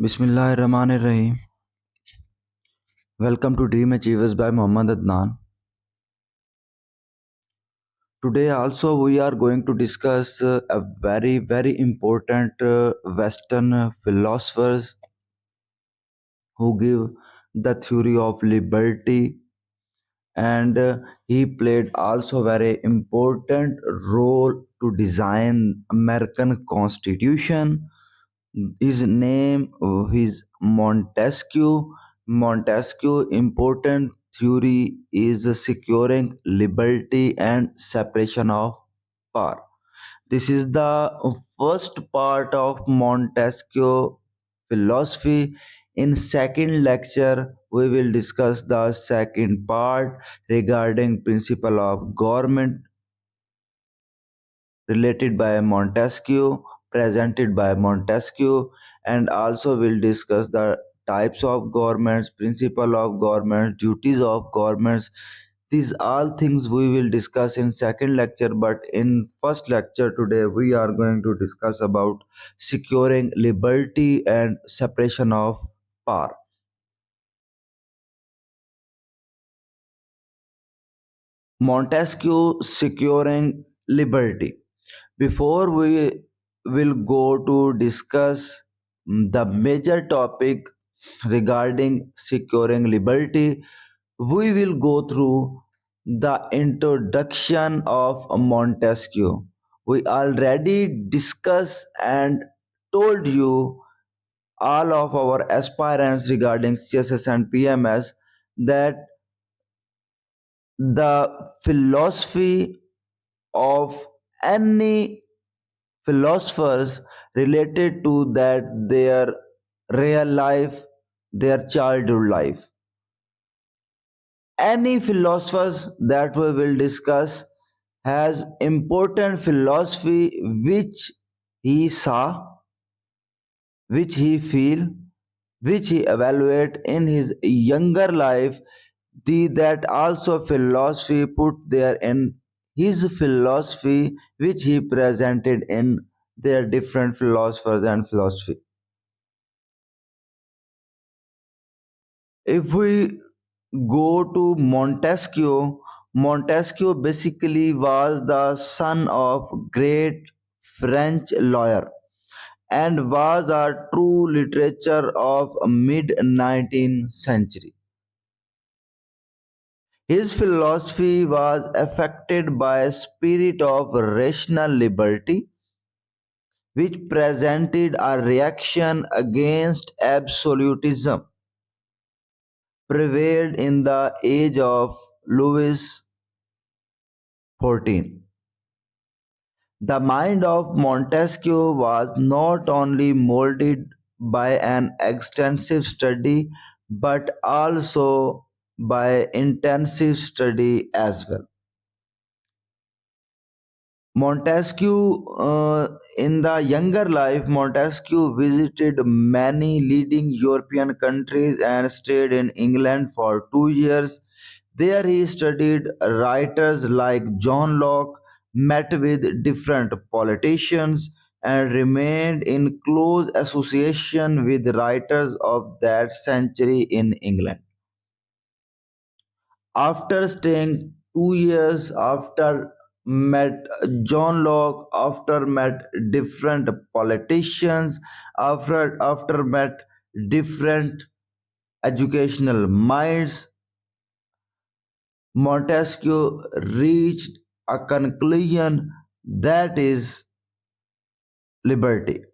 Bismillahirrahmanirrahim. Welcome to Dream Achievers by Muhammad Adnan. Today also we are going to discuss a very important Western philosophers who give the theory of liberty, and he played also very important role to design American Constitution. His name is Montesquieu. Montesquieu important theory is securing liberty and separation of power. This is the first part of Montesquieu philosophy. In second lecture, we will discuss the second part regarding principle of government related by Montesquieu, presented by Montesquieu, and also we'll discuss the types of governments, principle of government, duties of governments. These all things we will discuss in second lecture, but in first lecture today we are going to discuss about securing liberty and separation of power. Montesquieu securing liberty. Before we will go to discuss the major topic regarding securing liberty, we will go through the introduction of Montesquieu. We already discussed and told you all of our aspirants regarding CSS and PMS that the philosophy of any philosophers related to that their real life, their childhood life. Any philosophers that we will discuss has important philosophy which he saw, which he feel, which he evaluate in his younger life, that also philosophy put there in his philosophy which he presented in their different philosophers and philosophy. If we go to Montesquieu, Montesquieu basically was the son of great French lawyer and was a true literature of mid 19th century. His philosophy was affected by a spirit of rational liberty, which presented a reaction against absolutism prevailed in the age of Louis XIV. The mind of Montesquieu was not only molded by an extensive study but also by intensive study as well. Montesquieu, in the younger life, Montesquieu visited many leading European countries and stayed in England for 2 years. There he studied writers like John Locke, met with different politicians, and remained in close association with writers of that century in England. After staying 2 years, after met John Locke, after met different politicians, after met different educational minds, Montesquieu reached a conclusion that is liberty.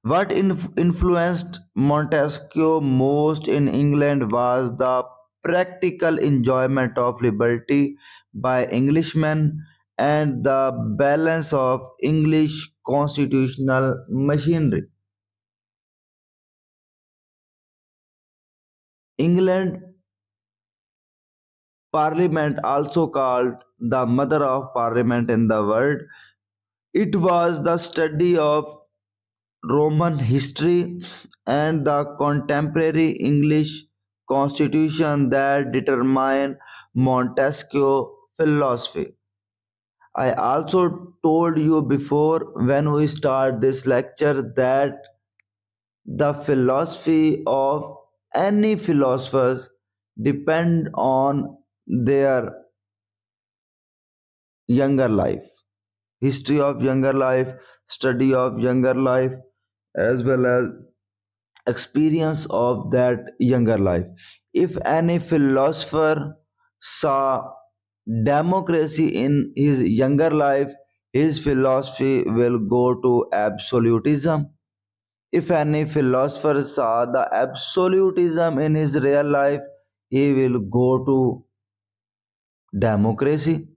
What influenced Montesquieu most in England was the practical enjoyment of liberty by Englishmen and the balance of English constitutional machinery. England Parliament, also called the mother of parliament in the world, it was the study of Roman history and the contemporary English constitution that determine Montesquieu philosophy. I also told you before when we start this lecture that the philosophy of any philosophers depend on their younger life, history of younger life, study of younger life, as well as experience of that younger life. If any philosopher saw democracy in his younger life, his philosophy will go to absolutism. If any philosopher saw the absolutism in his real life, he will go to democracy.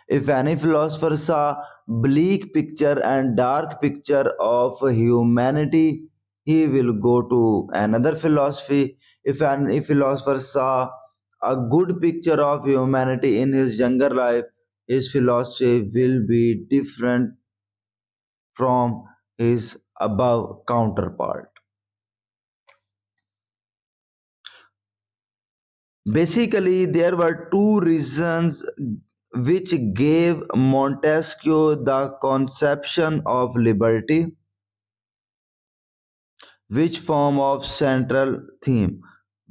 If any philosopher saw bleak picture and dark picture of humanity, he will go to another philosophy. If any philosopher saw a good picture of humanity in his younger life, his philosophy will be different from his above counterpart. Basically, there were two reasons which gave Montesquieu the conception of liberty, which form of central theme.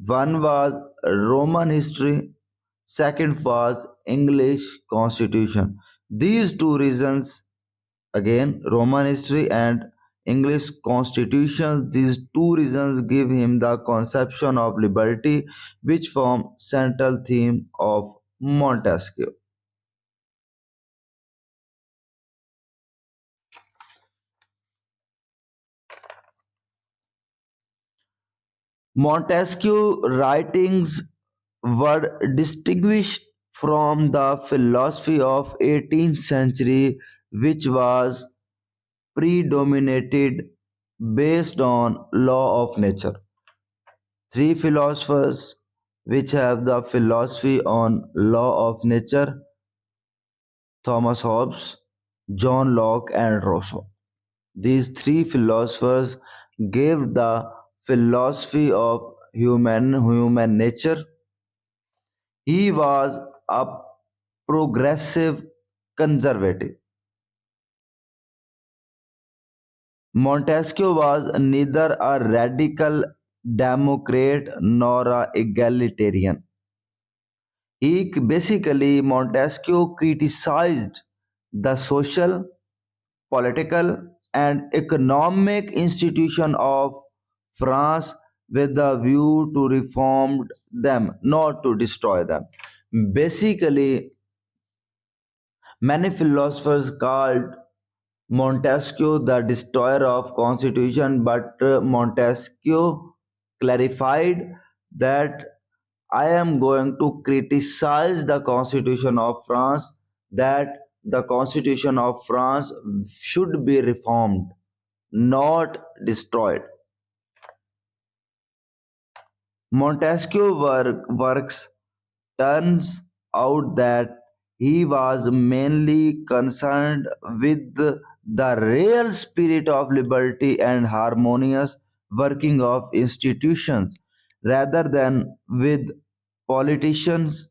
One was Roman history, second was English constitution. These two reasons, again Roman history and English constitution, these two reasons give him the conception of liberty, which form central theme of Montesquieu. Montesquieu writings were distinguished from the philosophy of 18th century, which was predominated based on law of nature. Three philosophers which have the philosophy on law of nature: Thomas Hobbes, John Locke, and Rousseau. These three philosophers gave the philosophy of human nature. He was a progressive conservative. Montesquieu was neither a radical democrat nor a egalitarian. Basically, Montesquieu criticized the social, political, and economic institution of France with the view to reform them, not to destroy them. Basically, many philosophers called Montesquieu the destroyer of constitution, but Montesquieu clarified that I am going to criticize the constitution of France, that the constitution of France should be reformed, not destroyed. Montesquieu works turns out that he was mainly concerned with the real spirit of liberty and harmonious working of institutions rather than with politicians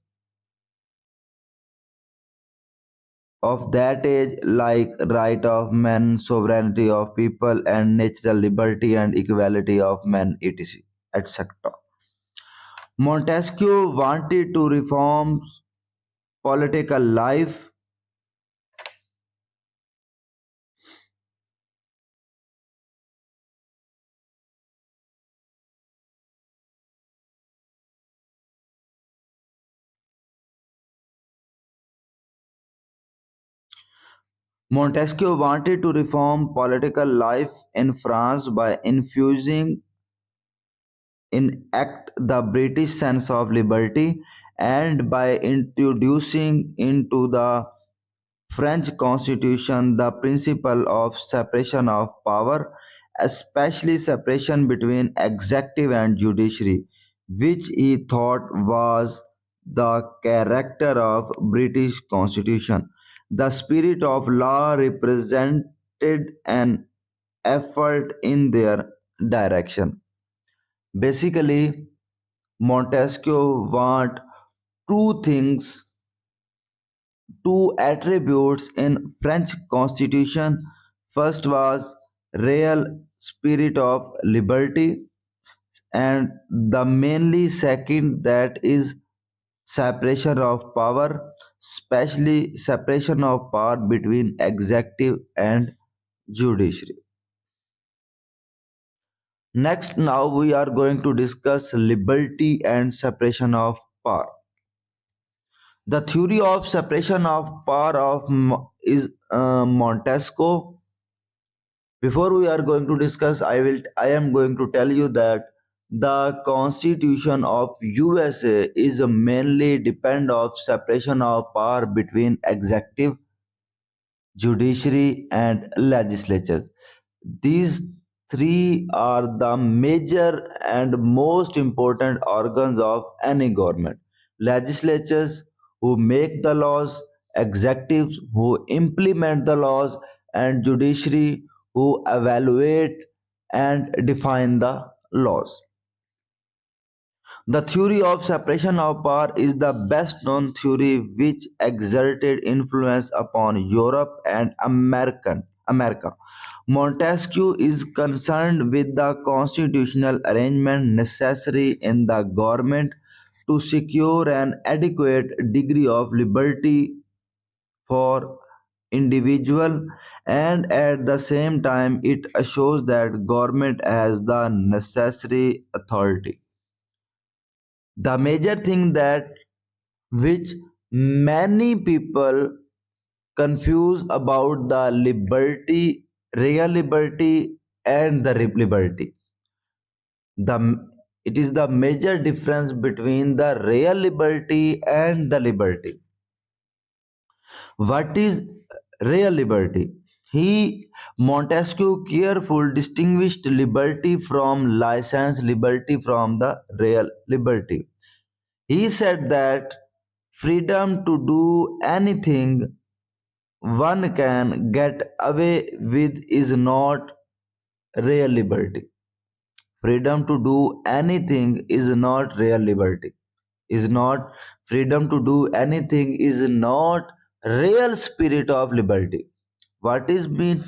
of that age like right of man, sovereignty of people, and natural liberty and equality of men, etc. etc. Montesquieu wanted to reform political life. Montesquieu wanted to reform political life in France by infusing in act the British sense of liberty and by introducing into the French constitution the principle of separation of power, especially separation between executive and judiciary, which he thought was the character of British constitution. The spirit of law represented an effort in their direction. Basically, Montesquieu want two things, two attributes in French constitution. First was real spirit of liberty, and the mainly second that is separation of power, especially separation of power between executive and judiciary. Next, now we are going to discuss liberty and separation of power. The theory of separation of power is Montesquieu. Before we are going to discuss, I am going to tell you that the Constitution of USA is mainly depend of separation of power between executive, judiciary, and legislatures. These three are the major and most important organs of any government. Legislatures who make the laws, executives who implement the laws, and judiciary who evaluate and define the laws. The theory of separation of power is the best known theory which exerted influence upon Europe and America. Montesquieu is concerned with the constitutional arrangement necessary in the government to secure an adequate degree of liberty for individual, and at the same time it assures that government has the necessary authority. The major thing that which many people confuse about the liberty, real liberty, and the liberty. The it is the major difference between the real liberty and the liberty. What is real liberty? He Montesquieu careful distinguished liberty from licensed liberty from the real liberty. He said that freedom to do anything one can get away with is not real liberty. Freedom to do anything is not real liberty. Is not freedom to do anything is not real spirit of liberty. What is mean?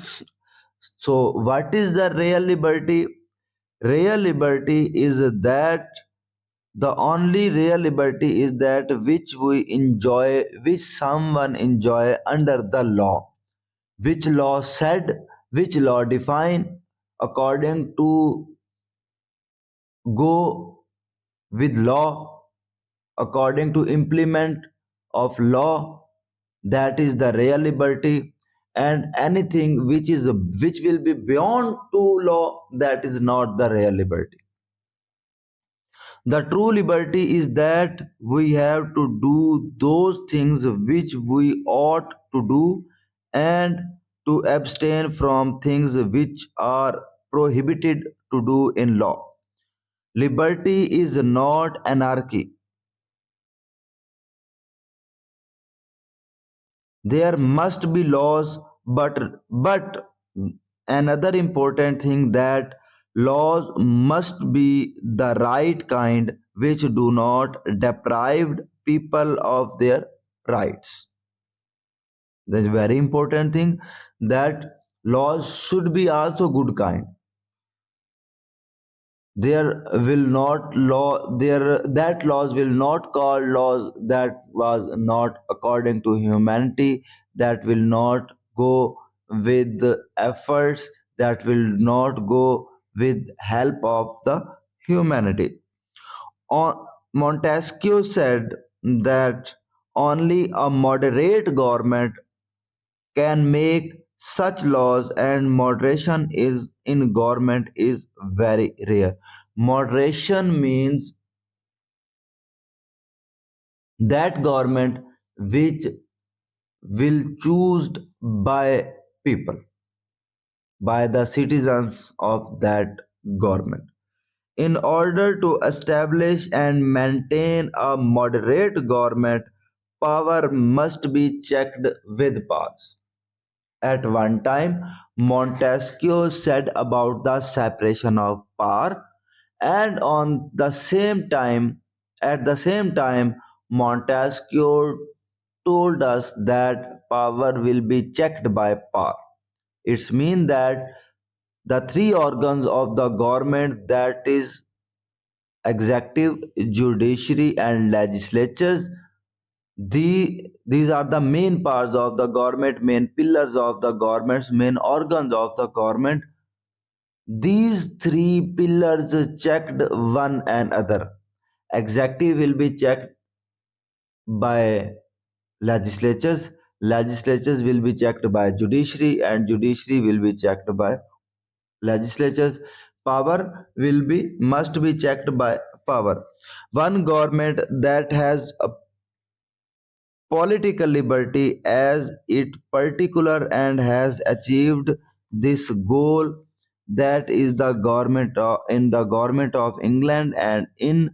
So what is the real liberty? Real liberty is that the only real liberty is that which we enjoy, which someone enjoy under the law, which law said, which law define, according to go with law, according to implement of law, that is the real liberty, and anything which will be beyond to law, that is not the real liberty. The true liberty is that we have to do those things which we ought to do, and to abstain from things which are prohibited to do in law. Liberty is not anarchy. There must be laws, but another important thing that laws must be the right kind which do not deprive people of their rights. That's a very important thing, that laws should be also good kind. There will not law there that laws will not call laws that was not according to humanity, that will not go with the efforts, that will not go with help of the humanity. Montesquieu said that only a moderate government can make such laws, and moderation is in government is very rare. Moderation means that government which will choose by people, by the citizens of that government. In order to establish and maintain a moderate government, power must be checked with powers. At one time, Montesquieu said about the separation of power, and at the same time, Montesquieu told us that power will be checked by power. It's mean that The three organs of the government, that is executive, judiciary and legislatures, these are the main parts of the government, main pillars of the government's, main organs of the government. These three pillars checked one another. Executive will be checked by legislatures, legislatures will be checked by judiciary, and judiciary will be checked by legislatures. Power will be must be checked by power. One government that has a political liberty as its particular and has achieved this goal, that is the government in the government of England, and in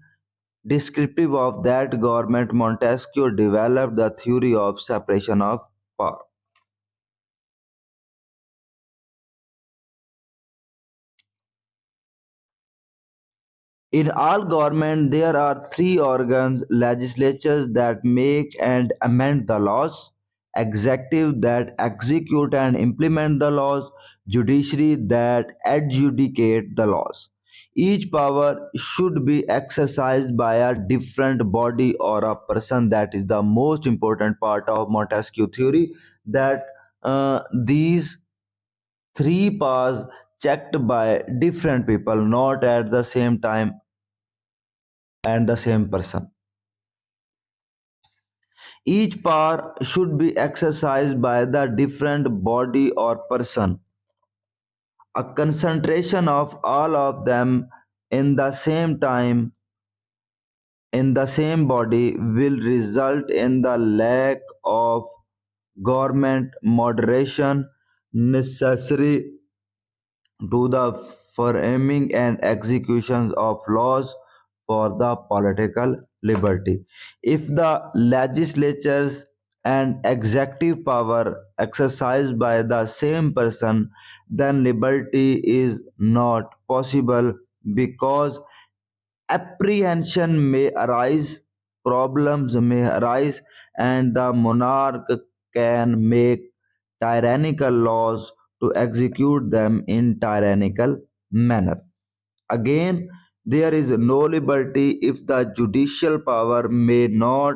descriptive of that government Montesquieu developed the theory of separation of power. In all government, there are three organs: legislatures that make and amend the laws, executive that execute and implement the laws, judiciary that adjudicate the laws. Each power should be exercised by a different body or a person. That is the most important part of Montesquieu theory, that these three powers checked by different people, not at the same time and the same person. Each power should be exercised by the different body or person. A concentration of all of them in the same time in the same body will result in the lack of government moderation necessary to the framing and executions of laws for the political liberty. If the legislatures and executive power exercised by the same person, then liberty is not possible, because apprehension may arise, problems may arise, and the monarch can make tyrannical laws to execute them in tyrannical manner. Again, there is no liberty if the judicial power may not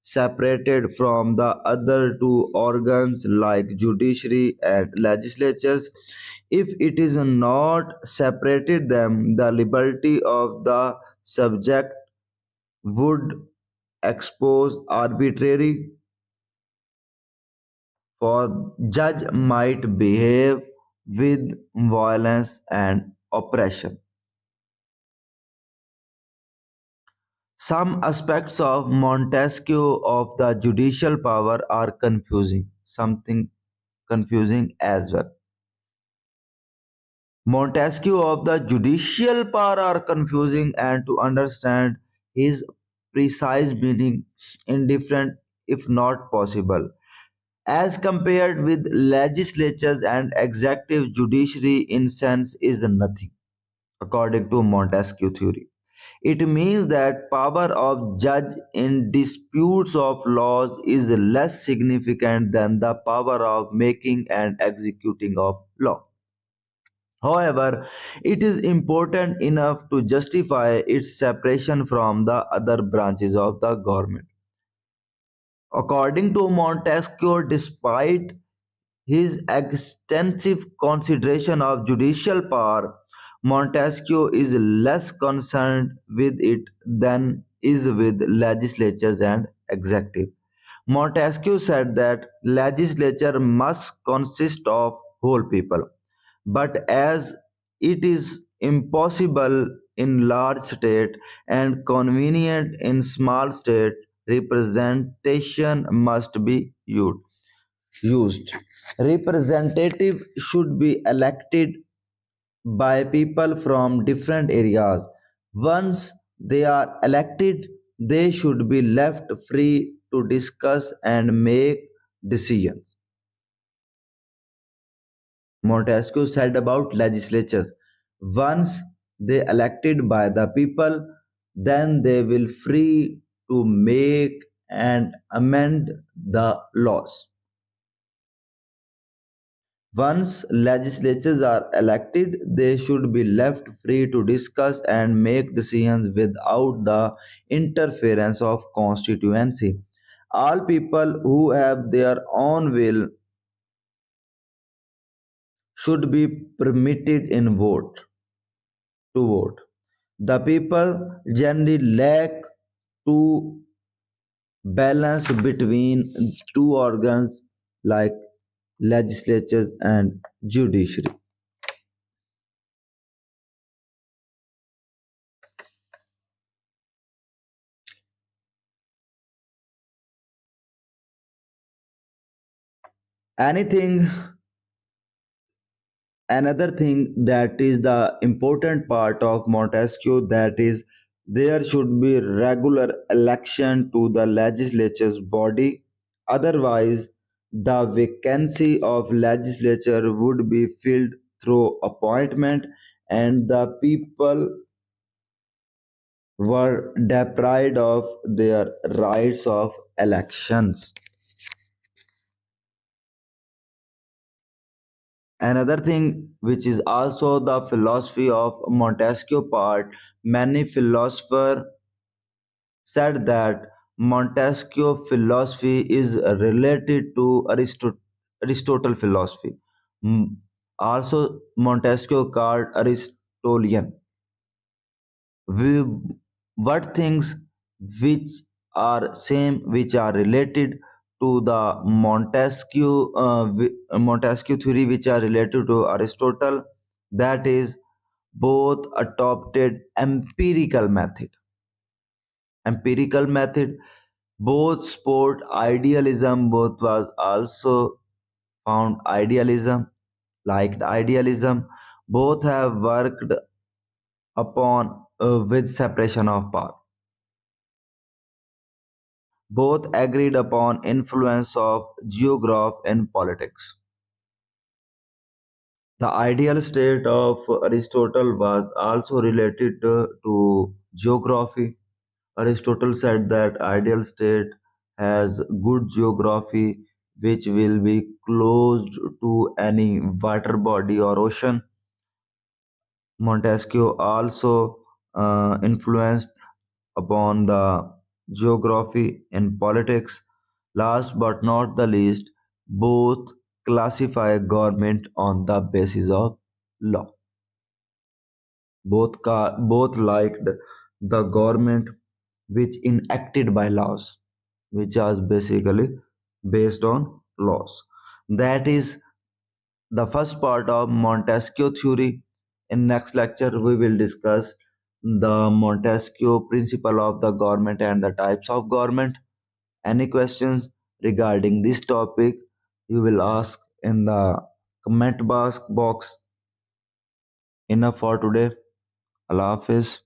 separated from the other two organs like judiciary and legislatures. If it is not separated them, the liberty of the subject would expose arbitrary, for judge might behave with violence and oppression. Some aspects of Montesquieu of the judicial power are confusing, something confusing as well. Montesquieu of the judicial power are confusing, and to understand his precise meaning indifferent if not possible. As compared with legislatures and executive, judiciary in sense is nothing, according to Montesquieu theory. It means that power of judge in disputes of laws is less significant than the power of making and executing of law. However, it is important enough to justify its separation from the other branches of the government. According to Montesquieu, despite his extensive consideration of judicial power, Montesquieu is less concerned with it than is with legislatures and executive. Montesquieu said that legislature must consist of whole people, but as it is impossible in large state and convenient in small state, representation must be used. Representative should be elected by people from different areas. Once they are elected, they should be left free to discuss and make decisions. Montesquieu said about legislatures: once they elected by the people, then they will free to make and amend the laws. Once legislatures are elected, they should be left free to discuss and make decisions without the interference of constituency. All people who have their own will should be permitted in vote to vote. The people generally lack to balance between two organs like legislatures and judiciary. Anything Another thing that is the important part of Montesquieu, that is there should be regular election to the legislature's body. Otherwise, the vacancy of legislature would be filled through appointment, and the people were deprived of their rights of elections. Another thing, which is also the philosophy of Montesquieu part, many philosophers said that Montesquieu philosophy is related to Aristotle philosophy. Also, Montesquieu called Aristotelian. We, what things which are same, which are related to the Montesquieu theory, which are related to Aristotle, that is both adopted empirical method, both sport idealism, both was also found idealism, liked idealism, both have worked upon with separation of power. Both agreed upon influence of geography in politics. The ideal state of Aristotle was also related to geography. Aristotle said that ideal state has good geography which will be close to any water body or ocean. Montesquieu also influenced upon the geography in politics. Last but not the least, both classify government on the basis of law. Both liked the government which enacted by laws, which was basically based on laws. That is the first part of Montesquieu theory. In next lecture, we will discuss the Montesquieu principle of the government and the types of government. Any questions regarding this topic, you will ask in the comment box. Enough for today. Allah Hafiz.